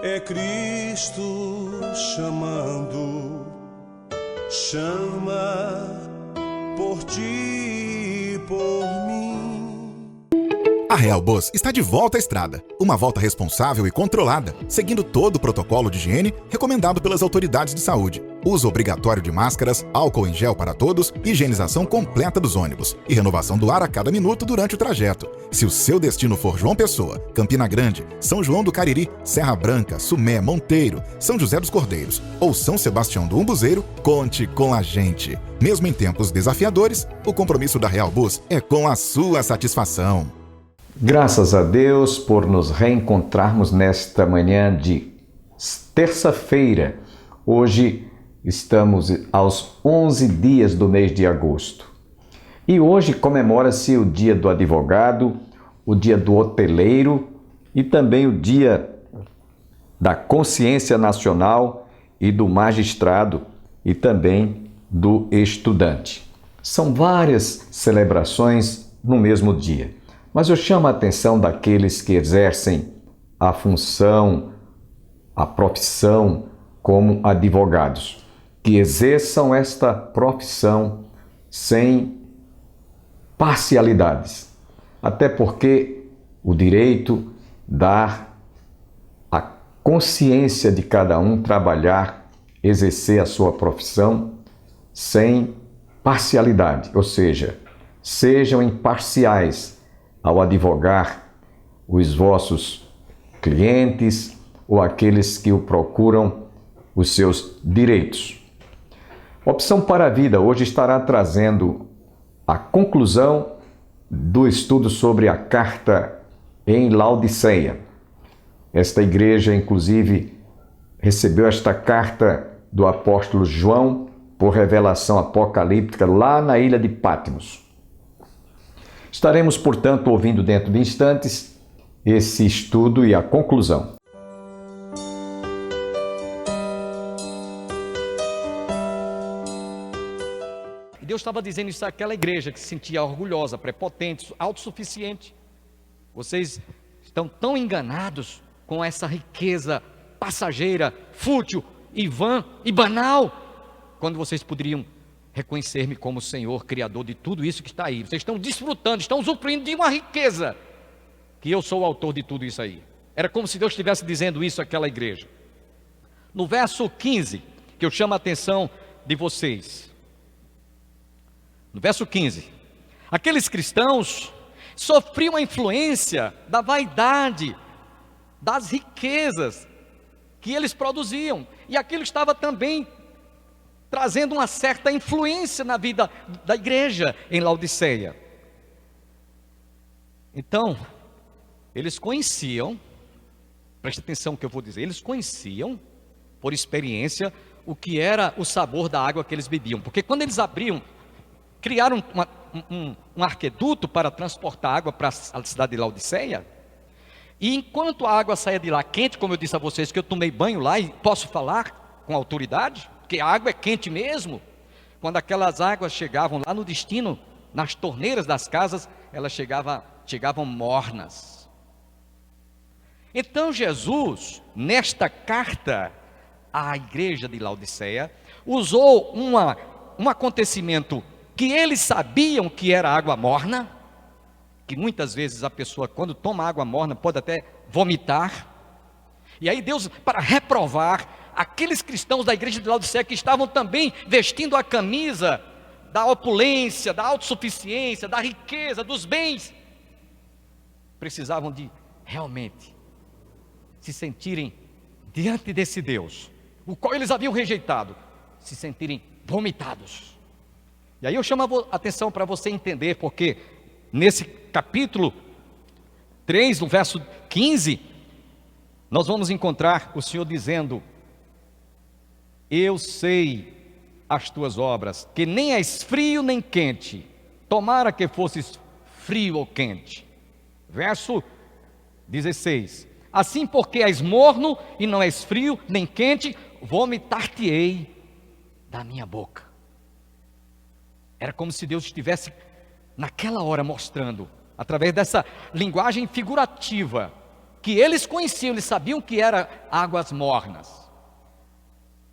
É Cristo chamando, chama por ti e por mim. A Real Bus está de volta à estrada. Uma volta responsável e controlada, seguindo todo o protocolo de higiene recomendado pelas autoridades de saúde. Uso obrigatório de máscaras, álcool em gel para todos, higienização completa dos ônibus e renovação do ar a cada minuto durante o trajeto. Se o seu destino for João Pessoa, Campina Grande, São João do Cariri, Serra Branca, Sumé, Monteiro, São José dos Cordeiros ou São Sebastião do Umbuzeiro, conte com a gente. Mesmo em tempos desafiadores, o compromisso da Real Bus é com a sua satisfação. Graças a Deus por nos reencontrarmos nesta manhã de terça-feira. Hoje estamos aos 11 dias do mês de agosto. E hoje comemora-se o dia do advogado, o dia do hoteleiro e também o dia da consciência nacional e do magistrado e também do estudante. São várias celebrações no mesmo dia. Mas eu chamo a atenção daqueles que exercem a função, a profissão como advogados, que exerçam esta profissão sem parcialidades, até porque o direito dá a consciência de cada um trabalhar, exercer a sua profissão sem parcialidade, ou seja, sejam imparciais ao advogar os vossos clientes ou aqueles que o procuram os seus direitos. Opção para a Vida hoje estará trazendo a conclusão do estudo sobre a carta em Laodiceia. Esta igreja, inclusive, recebeu esta carta do apóstolo João por revelação apocalíptica lá na ilha de Patmos. Estaremos, portanto, ouvindo dentro de instantes esse estudo e a conclusão. Deus estava dizendo isso àquela igreja que se sentia orgulhosa, prepotente, autossuficiente. Vocês estão tão enganados com essa riqueza passageira, fútil e vã e banal, quando vocês poderiam reconhecer-me como Senhor, Criador de tudo isso que está aí. Vocês estão desfrutando, estão usufruindo de uma riqueza, que eu sou o autor de tudo isso aí. Era como se Deus estivesse dizendo isso àquela igreja. No verso 15, que eu chamo a atenção de vocês. No verso 15, aqueles cristãos sofriam a influência da vaidade, das riquezas que eles produziam, e aquilo estava também trazendo uma certa influência na vida da igreja em Laodiceia. Então, eles conheciam, preste atenção no que eu vou dizer, eles conheciam, por experiência, o que era o sabor da água que eles bebiam, porque quando eles criaram um arqueduto para transportar água para a cidade de Laodiceia, e enquanto a água saía de lá quente, como eu disse a vocês, que eu tomei banho lá e posso falar com autoridade, porque a água é quente mesmo. Quando aquelas águas chegavam lá no destino, nas torneiras das casas, elas chegavam mornas. Então Jesus, nesta carta à igreja de Laodiceia, usou um acontecimento que eles sabiam que era água morna, que muitas vezes a pessoa, quando toma água morna, pode até vomitar. E aí Deus, para reprovar aqueles cristãos da igreja de Laodiceia que estavam também vestindo a camisa da opulência, da autossuficiência, da riqueza, dos bens, precisavam de realmente se sentirem diante desse Deus, o qual eles haviam rejeitado, se sentirem vomitados. E aí eu chamo a atenção para você entender, porque nesse capítulo 3, no verso 15, nós vamos encontrar o Senhor dizendo: eu sei as tuas obras, que nem és frio nem quente, tomara que fosses frio ou quente. Verso 16, assim porque és morno e não és frio nem quente, vomitar-te-ei da minha boca. Era como se Deus estivesse naquela hora mostrando, através dessa linguagem figurativa, que eles conheciam, eles sabiam que era águas mornas.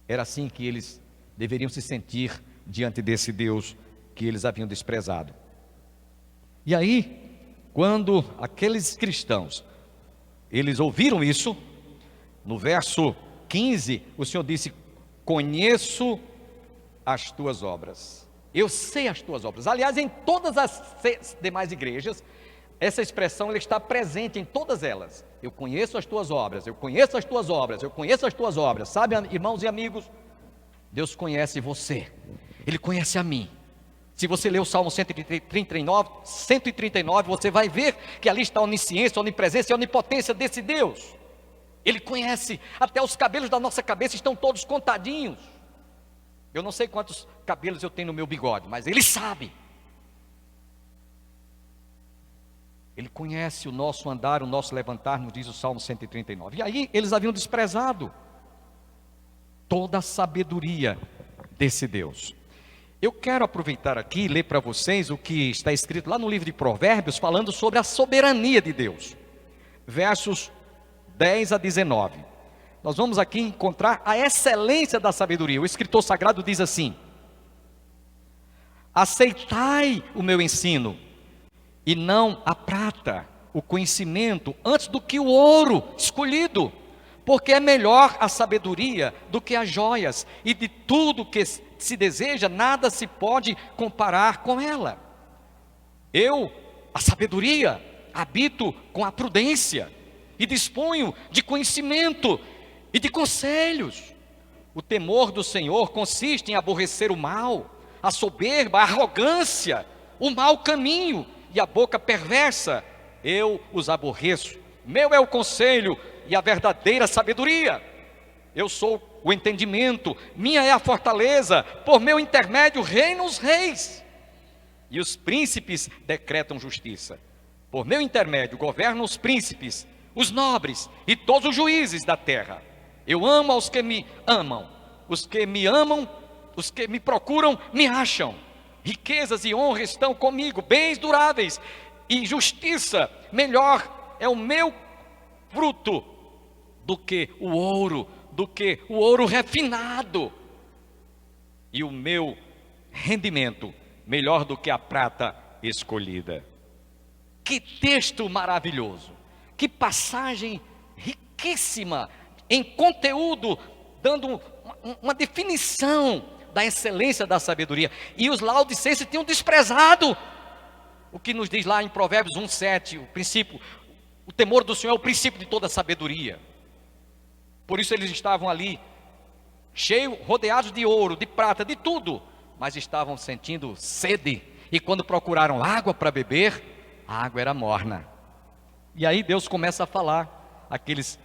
Era assim que eles deveriam se sentir diante desse Deus que eles haviam desprezado. E aí, quando aqueles cristãos, eles ouviram isso, no verso 15, o Senhor disse: conheço as tuas obras. Eu sei as tuas obras. Aliás, em todas as demais igrejas, essa expressão ela está presente em todas elas. Eu conheço as tuas obras, eu conheço as tuas obras, eu conheço as tuas obras. Sabe, irmãos e amigos, Deus conhece você, Ele conhece a mim. Se você ler o Salmo 139, você vai ver que ali está a onisciência, a onipresença e a onipotência desse Deus. Ele conhece, até os cabelos da nossa cabeça estão todos contadinhos. Eu não sei quantos cabelos eu tenho no meu bigode, mas Ele sabe. Ele conhece o nosso andar, o nosso levantar, nos diz o Salmo 139. E aí eles haviam desprezado toda a sabedoria desse Deus. Eu quero aproveitar aqui e ler para vocês o que está escrito lá no livro de Provérbios, falando sobre a soberania de Deus. Versos 10 a 19. Nós vamos aqui encontrar a excelência da sabedoria. O escritor sagrado diz assim: aceitai o meu ensino, e não a prata, o conhecimento, antes do que o ouro escolhido, porque é melhor a sabedoria do que as joias, e de tudo que se deseja, nada se pode comparar com ela. Eu, a sabedoria, habito com a prudência, e disponho de conhecimento e de conselhos. O temor do Senhor consiste em aborrecer o mal, a soberba, a arrogância, o mau caminho e a boca perversa. Eu os aborreço. Meu é o conselho e a verdadeira sabedoria. Eu sou o entendimento, minha é a fortaleza, por meu intermédio reinam os reis, e os príncipes decretam justiça. Por meu intermédio governam os príncipes, os nobres e todos os juízes da terra. Eu amo aos que me amam, os que me amam, os que me procuram me acham. Riquezas e honra estão comigo, bens duráveis e justiça. Melhor é o meu fruto do que o ouro refinado, e o meu rendimento melhor do que a prata escolhida. Que texto maravilhoso, que passagem riquíssima em conteúdo, dando uma definição da excelência da sabedoria. E os laodicenses tinham desprezado o que nos diz lá em Provérbios 1:7, o princípio, o temor do Senhor é o princípio de toda sabedoria. Por isso eles estavam ali, cheios, rodeados de ouro, de prata, de tudo, mas estavam sentindo sede, e quando procuraram água para beber, a água era morna. E aí Deus começa a falar àqueles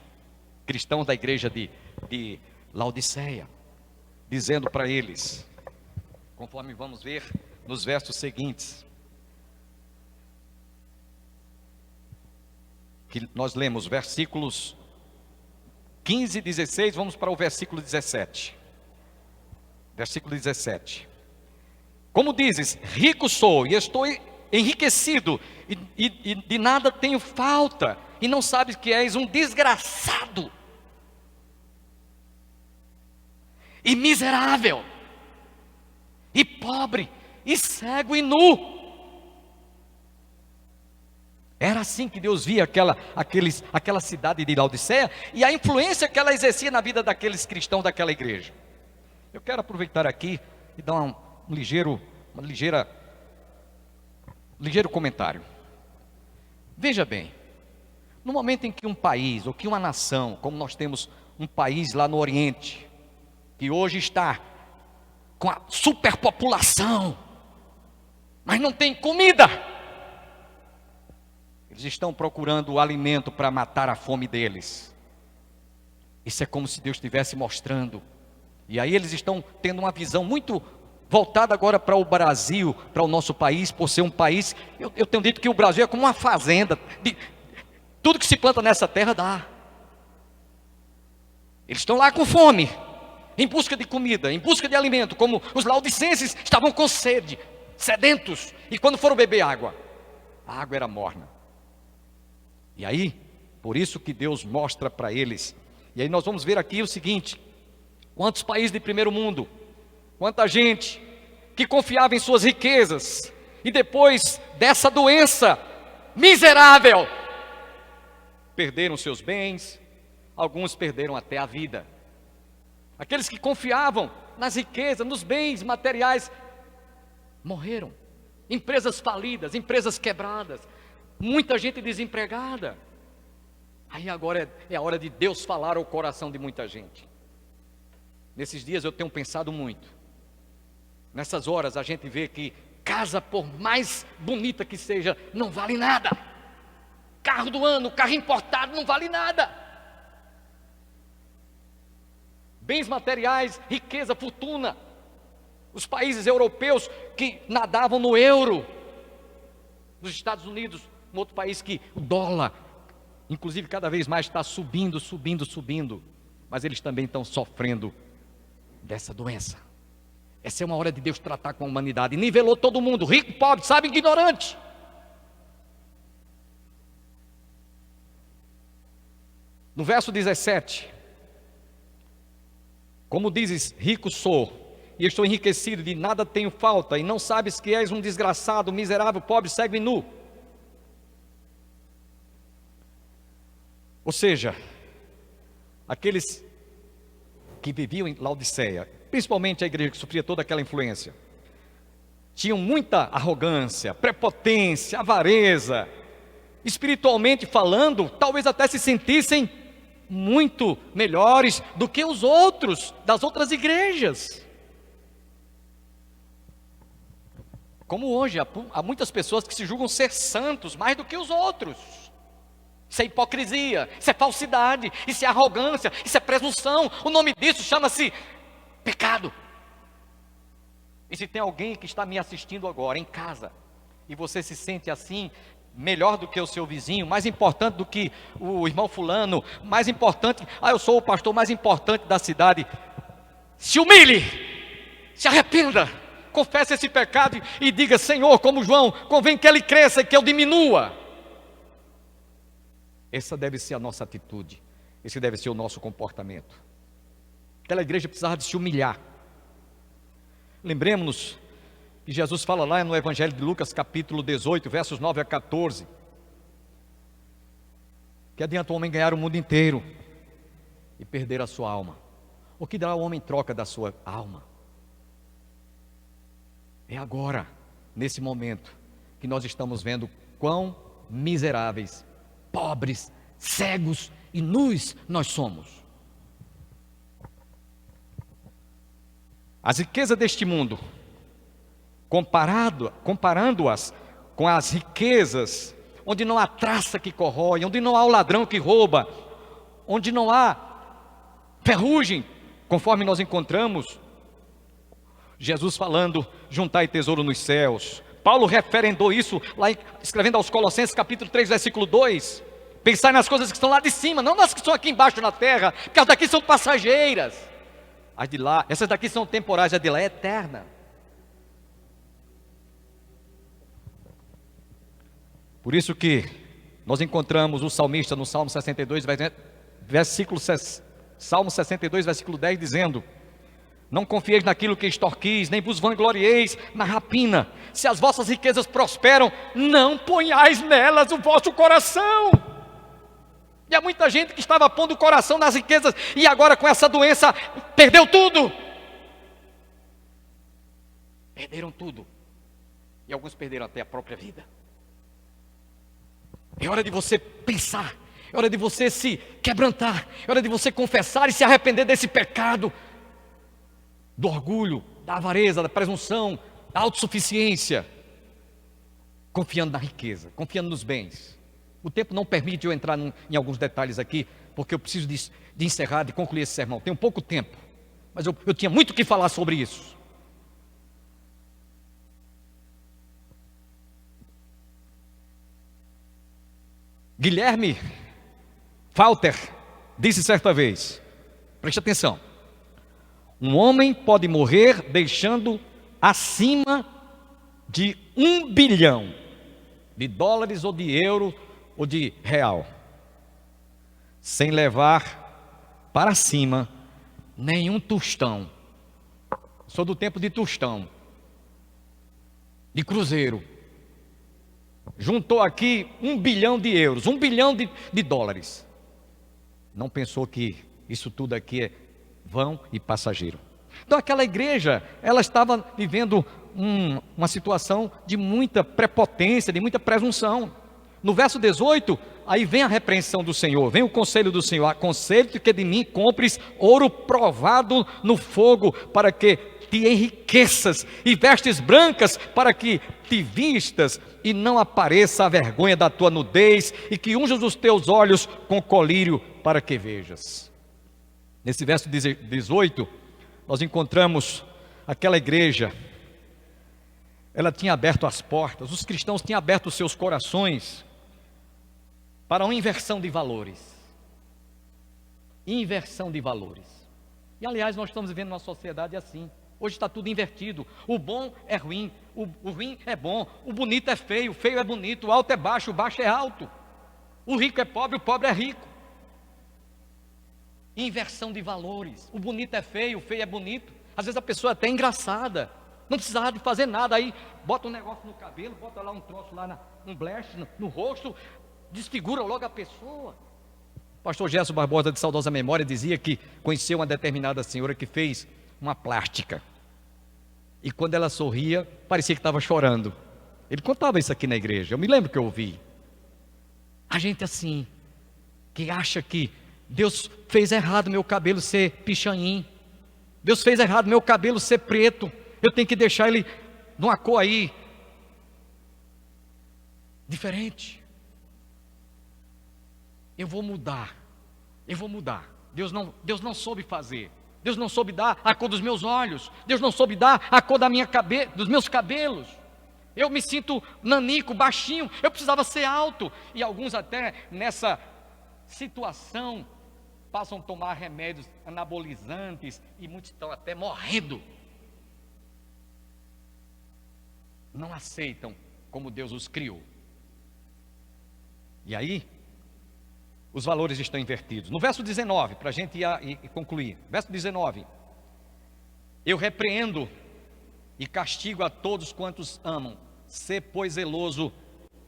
cristãos da igreja de Laodiceia, dizendo para eles, conforme vamos ver nos versos seguintes, que nós lemos versículos 15 e 16, vamos para o versículo 17. Versículo 17. Como dizes, rico sou e estou enriquecido, e de nada tenho falta, e não sabes que és um desgraçado e miserável, e pobre, e cego e nu. Era assim que Deus via aquela cidade de Laodiceia, e a influência que ela exercia na vida daqueles cristãos daquela igreja. Eu quero aproveitar aqui e dar um ligeiro comentário. Veja bem, no momento em que um país, ou que uma nação, como nós temos um país lá no Oriente, que hoje está com a superpopulação, mas não tem comida, eles estão procurando o alimento para matar a fome deles. Isso é como se Deus estivesse mostrando. E aí eles estão tendo uma visão muito voltada agora para o Brasil, para o nosso país, por ser um país, eu tenho dito que o Brasil é como uma fazenda, tudo que se planta nessa terra dá. Eles estão lá com fome, em busca de comida, em busca de alimento, como os laodicenses estavam com sede, sedentos, e quando foram beber água, a água era morna. E aí, Por isso que Deus mostra para eles. E aí nós vamos ver aqui o seguinte: quantos países de primeiro mundo, quanta gente que confiava em suas riquezas, e depois dessa doença miserável, perderam seus bens, alguns perderam até a vida. Aqueles que confiavam nas riquezas, nos bens materiais, morreram. Empresas falidas, empresas quebradas, muita gente desempregada. Aí agora é a hora de Deus falar ao coração de muita gente. Nesses dias eu tenho pensado muito. Nessas horas a gente vê que casa, por mais bonita que seja, não vale nada. Carro do ano, carro importado, não vale nada. Bens materiais, riqueza, fortuna. Os países europeus que nadavam no euro. Nos Estados Unidos, um outro país que o dólar, inclusive cada vez mais está subindo. Mas eles também estão sofrendo dessa doença. Essa é uma hora de Deus tratar com a humanidade. Nivelou todo mundo, rico, pobre, sábio, ignorante. No verso 17, como dizes, rico sou, e estou enriquecido, de nada tenho falta, e não sabes que és um desgraçado, miserável, pobre, cego e nu. Ou seja, aqueles que viviam em Laodiceia, principalmente a igreja que sofria toda aquela influência, tinham muita arrogância, prepotência, avareza. Espiritualmente falando, talvez até se sentissem muito melhores do que os outros, das outras igrejas. Como hoje, há muitas pessoas que se julgam ser santos mais do que os outros. Isso é hipocrisia, isso é falsidade, isso é arrogância, isso é presunção. O nome disso chama-se pecado. E se tem alguém que está me assistindo agora em casa, e você se sente assim, melhor do que o seu vizinho, mais importante do que o irmão fulano, mais importante, eu sou o pastor mais importante da cidade, se humilhe, se arrependa, confesse esse pecado e diga: Senhor, como João, convém que ele cresça e que eu diminua. Essa deve ser a nossa atitude, esse deve ser o nosso comportamento. Aquela igreja precisava de se humilhar. Lembremos-nos que Jesus fala lá no Evangelho de Lucas, capítulo 18, versos 9 a 14. Que adianta o homem ganhar o mundo inteiro e perder a sua alma? O que dará o homem em troca da sua alma? É agora, nesse momento, que nós estamos vendo quão miseráveis, pobres, cegos e nus nós somos. As riquezas deste mundo, comparando-as com as riquezas onde não há traça que corrói, onde não há o ladrão que rouba, onde não há ferrugem, conforme nós encontramos Jesus falando: juntai tesouro nos céus. Paulo referendou isso lá escrevendo aos Colossenses capítulo 3, versículo 2. Pensai nas coisas que estão lá de cima, não nas que estão aqui embaixo na terra, porque as daqui são passageiras. As de lá, essas daqui são temporais, a de lá é eterna. Por isso que nós encontramos o salmista no Salmo 62, Salmo 62, versículo 10, dizendo: não confieis naquilo que extorquis, nem vos vanglorieis na rapina. Se as vossas riquezas prosperam, não ponhais nelas o vosso coração. E há muita gente que estava pondo o coração nas riquezas e agora com essa doença perdeu tudo. Perderam tudo. E alguns perderam até a própria vida. É hora de você pensar, é hora de você se quebrantar, é hora de você confessar e se arrepender desse pecado, do orgulho, da avareza, da presunção, da autossuficiência, confiando na riqueza, confiando nos bens. O tempo não permite eu entrar em alguns detalhes aqui, porque eu preciso de encerrar, de concluir esse sermão. Tenho pouco tempo, mas eu tinha muito o que falar sobre isso. Guilherme Falter disse certa vez, preste atenção: um homem pode morrer deixando acima de 1 bilhão de dólares ou de euro ou de real. sem levar para cima nenhum tostão. Sou do tempo de tostão, de cruzeiro. Juntou aqui 1 bilhão de euros, 1 bilhão de dólares. Não pensou que isso tudo aqui é vão e passageiro. Então aquela igreja, ela estava vivendo uma situação de muita prepotência, de muita presunção. No verso 18, aí vem a repreensão do Senhor, vem o conselho do Senhor: aconselho-te que de mim compres ouro provado no fogo, para que te enriqueças, e vestes brancas para que te vistas, e não apareça a vergonha da tua nudez, e que unjas os teus olhos com colírio para que vejas. Nesse verso 18, nós encontramos aquela igreja. Ela tinha aberto as portas, os cristãos tinham aberto os seus corações para uma inversão de valores. Inversão de valores. E aliás, nós estamos vivendo uma sociedade assim. Hoje está tudo invertido. O bom é ruim, o ruim é bom, o bonito é feio, o feio é bonito, o alto é baixo, o baixo é alto. O rico é pobre, o pobre é rico. Inversão de valores. O bonito é feio, o feio é bonito. Às vezes a pessoa é até engraçada, não precisava de fazer nada, aí bota um negócio no cabelo, bota lá um troço lá, um bleche no rosto, desfigura logo a pessoa. O pastor Gerson Barbosa, de saudosa memória, dizia que conheceu uma determinada senhora que fez uma plástica, e quando ela sorria, parecia que estava chorando. Ele contava isso aqui na igreja, eu me lembro que eu ouvi. A gente assim, que acha que Deus fez errado meu cabelo ser pichain, Deus fez errado meu cabelo ser preto, eu tenho que deixar ele numa cor aí diferente. Eu vou mudar. Deus não soube fazer. Deus não soube dar a cor dos meus olhos. Deus não soube dar a cor dos meus cabelos. Eu me sinto nanico, baixinho. Eu precisava ser alto. E alguns até nessa situação passam a tomar remédios anabolizantes, e muitos estão até morrendo. Não aceitam como Deus os criou. E aí, os valores estão invertidos. No verso 19, para a gente ir concluir. Verso 19: eu repreendo e castigo a todos quantos amam. Sê, pois, zeloso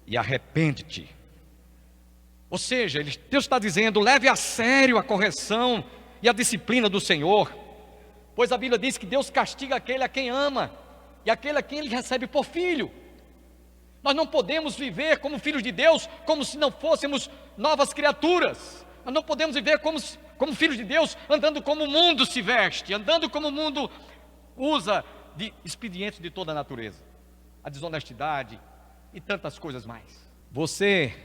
e arrepende-te. Ou seja, Deus está dizendo: leve a sério a correção e a disciplina do Senhor, pois a Bíblia diz que Deus castiga aquele a quem ama, e aquele a quem Ele recebe por filho. Nós não podemos viver como filhos de Deus, como se não fôssemos novas criaturas. Nós não podemos viver como filhos de Deus, andando como o mundo se veste, andando como o mundo usa de expedientes de toda a natureza, a desonestidade e tantas coisas mais. Você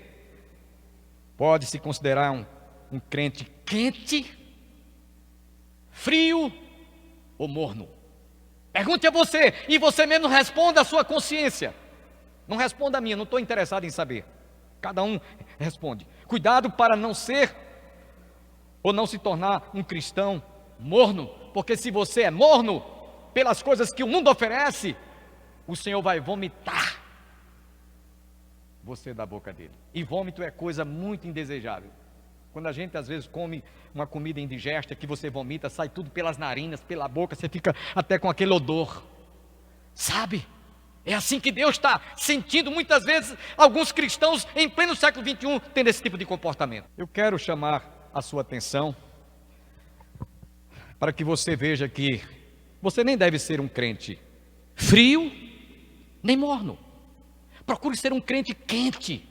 pode se considerar um crente quente, frio ou morno? Pergunte a você, e você mesmo responda a sua consciência. Não responda a minha, não estou interessado em saber. Cada um responde. Cuidado para não ser ou não se tornar um cristão morno, porque se você é morno pelas coisas que o mundo oferece, o Senhor vai vomitar você da boca dele. E vômito é coisa muito indesejável. Quando a gente às vezes come uma comida indigesta, que você vomita, sai tudo pelas narinas, pela boca, você fica até com aquele odor. Sabe? É assim que Deus está sentindo muitas vezes alguns cristãos em pleno século XXI tendo esse tipo de comportamento. Eu quero chamar a sua atenção para que você veja que você nem deve ser um crente frio nem morno. Procure ser um crente quente.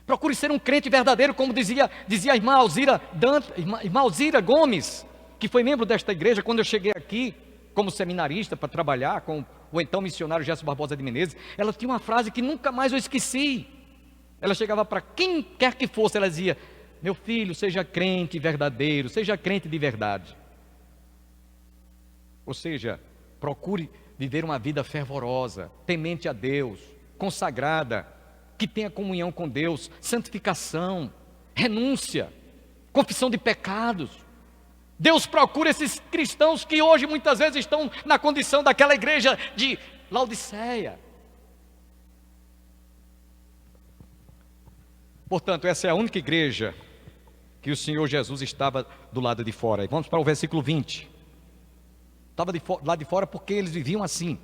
Procure ser um crente verdadeiro, como dizia a irmã Alzira Gomes, que foi membro desta igreja quando eu cheguei aqui como seminarista para trabalhar com o então missionário Gerson Barbosa de Menezes. Ela tinha uma frase que nunca mais eu esqueci. Ela chegava para quem quer que fosse, ela dizia: meu filho, seja crente verdadeiro, seja crente de verdade. Ou seja, procure viver uma vida fervorosa, temente a Deus, consagrada, que tenha comunhão com Deus, santificação, renúncia, confissão de pecados. Deus procura esses cristãos que hoje muitas vezes estão na condição daquela igreja de Laodiceia. Portanto, essa é a única igreja que o Senhor Jesus estava do lado de fora. Vamos para o versículo 20. Estava do lado de fora porque eles viviam assim,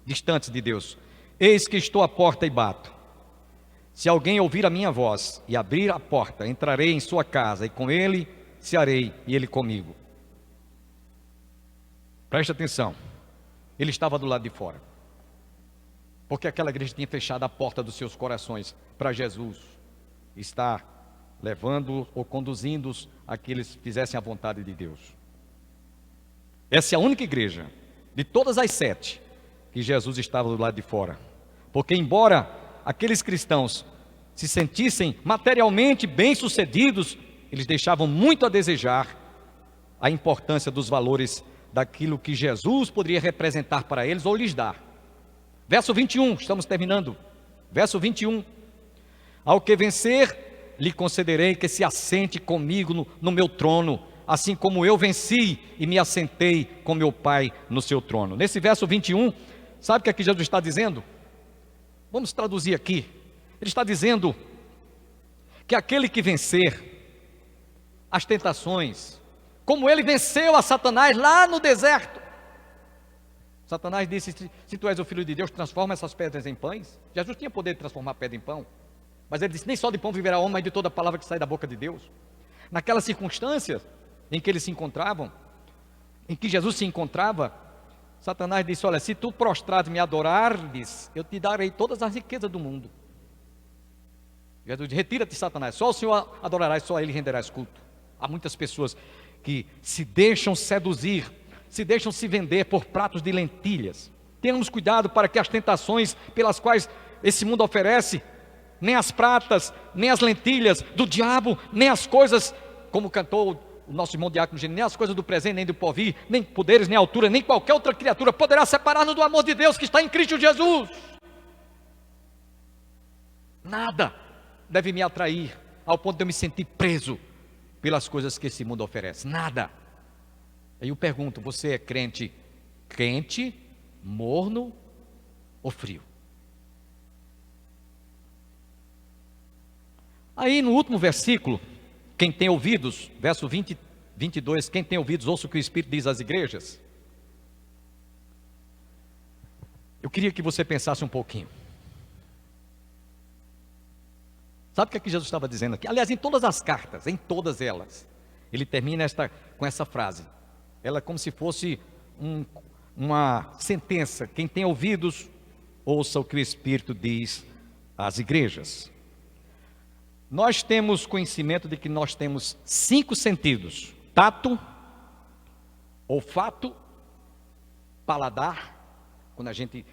distantes de Deus. Eis que estou à porta e bato. Se alguém ouvir a minha voz e abrir a porta, entrarei em sua casa e com ele cearei e ele comigo. Preste atenção. Ele estava do lado de fora, porque aquela igreja tinha fechado a porta dos seus corações para Jesus estar levando ou conduzindo-os a que eles fizessem a vontade de Deus. Essa é a única igreja, de todas as 7, que Jesus estava do lado de fora. Porque embora aqueles cristãos se sentissem materialmente bem-sucedidos, eles deixavam muito a desejar a importância dos valores daquilo que Jesus poderia representar para eles ou lhes dar. Verso 21, estamos terminando. Verso 21. Ao que vencer, lhe concederei que se assente comigo no meu trono, assim como eu venci e me assentei com meu Pai no seu trono. Nesse verso 21, sabe o que aqui Jesus está dizendo? Vamos traduzir aqui. Ele está dizendo que aquele que vencer as tentações, como ele venceu a Satanás lá no deserto. Satanás disse, se tu és o Filho de Deus, transforma essas pedras em pães. Jesus tinha poder de transformar pedra em pão, mas ele disse, nem só de pão viverá o homem, mas de toda a palavra que sai da boca de Deus. Naquelas circunstâncias em que eles se encontravam, em que Jesus se encontrava, Satanás disse, olha, se tu prostrado me adorares, eu te darei todas as riquezas do mundo. Jesus disse, retira-te, Satanás, só o Senhor adorarás, só a Ele renderás culto. Há muitas pessoas que se deixam seduzir, se deixam se vender por pratos de lentilhas. Tenhamos cuidado para que as tentações pelas quais esse mundo oferece, nem as pratas, nem as lentilhas do diabo, nem as coisas, como cantou o nosso irmão Diácono Gênio, nem as coisas do presente, nem do porvir, nem poderes, nem altura, nem qualquer outra criatura poderá separar-nos do amor de Deus que está em Cristo Jesus. Nada deve me atrair ao ponto de eu me sentir preso pelas coisas que esse mundo oferece. Nada. Aí eu pergunto, você é crente quente, morno ou frio? Aí no último versículo, quem tem ouvidos, verso 22, quem tem ouvidos, ouça o que o Espírito diz às igrejas. Eu queria que você pensasse um pouquinho. Sabe o que Jesus estava dizendo aqui? Aliás, em todas as cartas, em todas elas, ele termina com essa frase. Ela é como se fosse uma sentença. Quem tem ouvidos, ouça o que o Espírito diz às igrejas. Nós temos conhecimento de que nós temos 5 sentidos: tato, olfato, paladar, quando a gente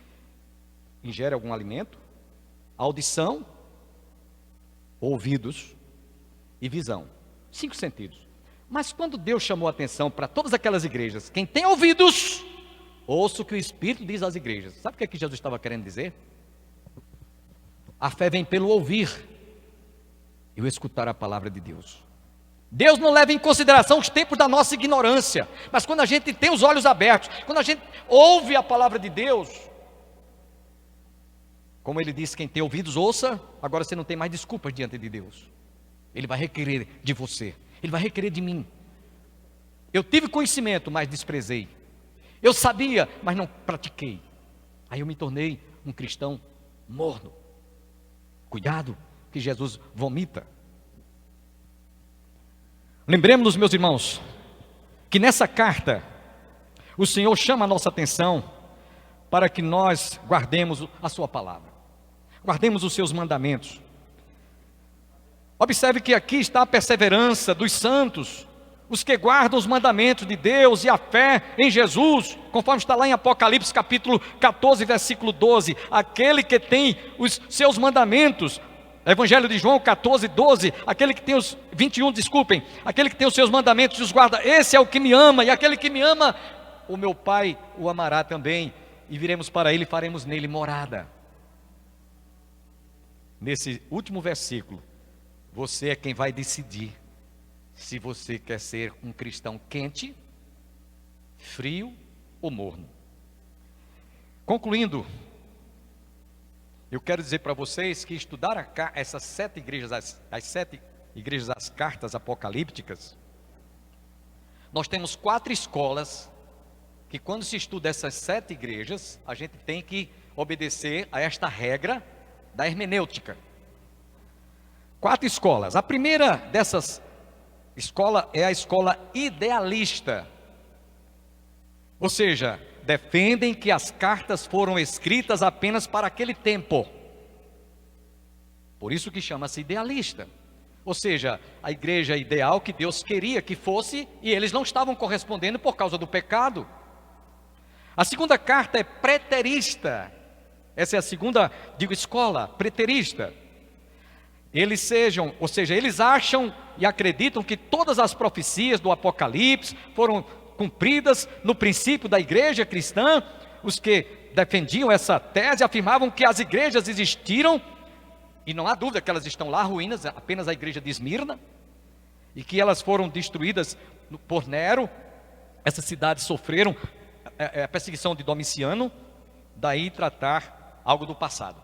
ingere algum alimento, audição, ouvidos e visão. 5 sentidos. Mas quando Deus chamou a atenção para todas aquelas igrejas, quem tem ouvidos, ouça o que o Espírito diz às igrejas. Sabe o que Jesus estava querendo dizer? A fé vem pelo ouvir e o escutar a palavra de Deus. Deus não leva em consideração os tempos da nossa ignorância, mas quando a gente tem os olhos abertos, quando a gente ouve a palavra de Deus, como ele disse, quem tem ouvidos, ouça. Agora você não tem mais desculpas diante de Deus. Ele vai requerer de você, ele vai requerer de mim. Eu tive conhecimento, mas desprezei. Eu sabia, mas não pratiquei. Aí eu me tornei um cristão morno. Cuidado, que Jesus vomita. Lembremos-nos, meus irmãos, que nessa carta o Senhor chama a nossa atenção para que nós guardemos a sua palavra, guardemos os seus mandamentos. Observe que aqui está a perseverança dos santos, os que guardam os mandamentos de Deus e a fé em Jesus, conforme está lá em Apocalipse capítulo 14, versículo 12, aquele que tem os seus mandamentos. Evangelho de João 14, 12, aquele que tem os 21, desculpem, aquele que tem os seus mandamentos e os guarda, esse é o que me ama, e aquele que me ama, o meu Pai o amará também, e viremos para ele e faremos nele morada. Nesse último versículo, você é quem vai decidir se você quer ser um cristão quente, frio ou morno. Concluindo, eu quero dizer para vocês que estudar essas 7 igrejas, as 7 igrejas das cartas apocalípticas, nós temos 4 escolas que, quando se estuda essas 7 igrejas, a gente tem que obedecer a esta regra da hermenêutica. 4 escolas. A primeira dessas escolas é a escola idealista. Ou seja, defendem que as cartas foram escritas apenas para aquele tempo. Por isso que chama-se idealista. Ou seja, a igreja ideal que Deus queria que fosse, e eles não estavam correspondendo por causa do pecado. A segunda carta é preterista. Essa é a segunda, escola, preterista. Eles eles acham e acreditam que todas as profecias do Apocalipse foram cumpridas no princípio da igreja cristã. Os que defendiam essa tese afirmavam que as igrejas existiram, e não há dúvida que elas estão lá, ruínas, apenas a igreja de Esmirna, e que elas foram destruídas por Nero. Essas cidades sofreram a perseguição de Domiciano, daí tratar algo do passado.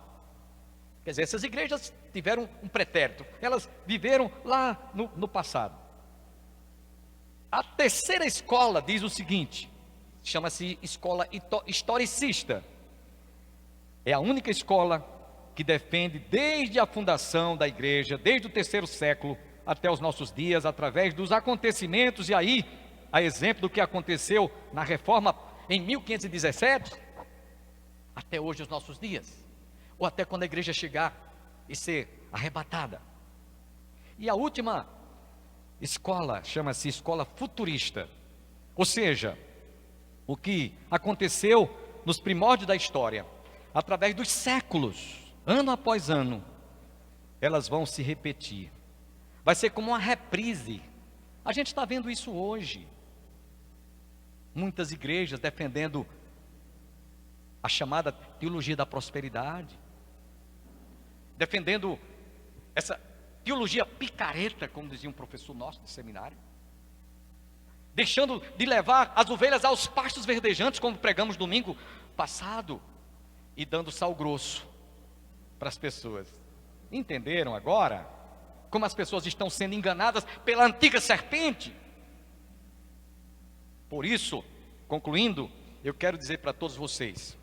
Quer dizer, essas igrejas tiveram um pretérito, elas viveram lá no passado. A terceira escola diz o seguinte, chama-se escola historicista. É a única escola que defende desde a fundação da igreja, desde o 3º século até os nossos dias, através dos acontecimentos, e aí, a exemplo do que aconteceu na Reforma em 1517, até hoje os nossos dias, ou até quando a igreja chegar e ser arrebatada. E a última escola chama-se escola futurista, ou seja, o que aconteceu nos primórdios da história, através dos séculos, ano após ano, elas vão se repetir. Vai ser como uma reprise. A gente está vendo isso hoje. Muitas igrejas defendendo a chamada teologia da prosperidade, defendendo essa teologia picareta, como dizia um professor nosso de seminário, deixando de levar as ovelhas aos pastos verdejantes, como pregamos domingo passado, e dando sal grosso para as pessoas. Entenderam agora como as pessoas estão sendo enganadas pela antiga serpente? Por isso, concluindo, eu quero dizer para todos vocês,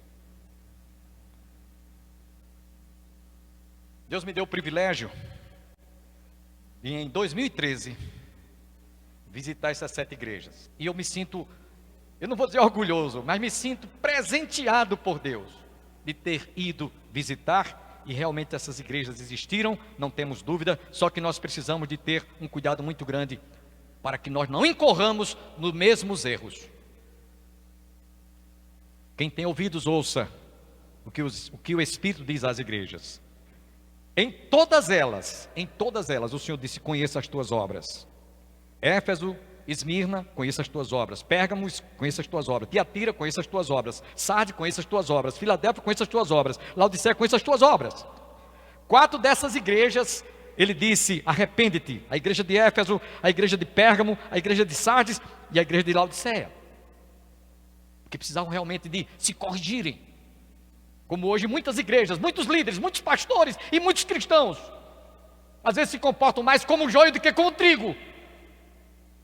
Deus me deu o privilégio de, em 2013, visitar essas 7 igrejas. E eu me sinto, eu não vou dizer orgulhoso, mas me sinto presenteado por Deus de ter ido visitar, e realmente essas igrejas existiram, não temos dúvida, só que nós precisamos de ter um cuidado muito grande para que nós não incorramos nos mesmos erros. Quem tem ouvidos, ouça o que o Espírito diz às igrejas. Em todas elas, o Senhor disse: conheça as tuas obras. Éfeso, Esmirna, conheça as tuas obras. Pérgamo, conheça as tuas obras. Tiatira, conheça as tuas obras. Sardes, conheça as tuas obras. Filadélfia, conheça as tuas obras. Laodiceia, conheça as tuas obras. 4 dessas igrejas, ele disse: arrepende-te. A igreja de Éfeso, a igreja de Pérgamo, a igreja de Sardes e a igreja de Laodiceia, que precisavam realmente de se corrigirem. Como hoje muitas igrejas, muitos líderes, muitos pastores e muitos cristãos, às vezes se comportam mais como joio do que como trigo.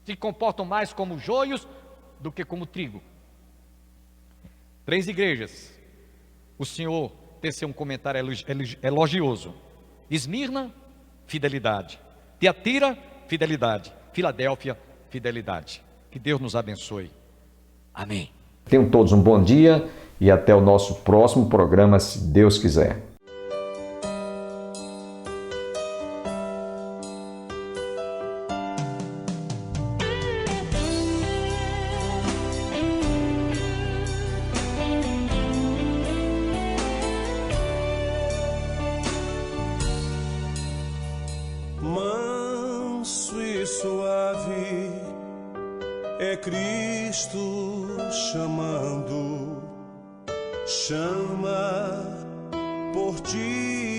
Se comportam mais como joios do que como trigo. 3 igrejas, o Senhor teceu um comentário elogioso. Esmirna, fidelidade. Tiatira, fidelidade. Filadélfia, fidelidade. Que Deus nos abençoe. Amém. Tenham todos um bom dia e até o nosso próximo programa, se Deus quiser. Manso e suave é Cristo chamando, chama por ti.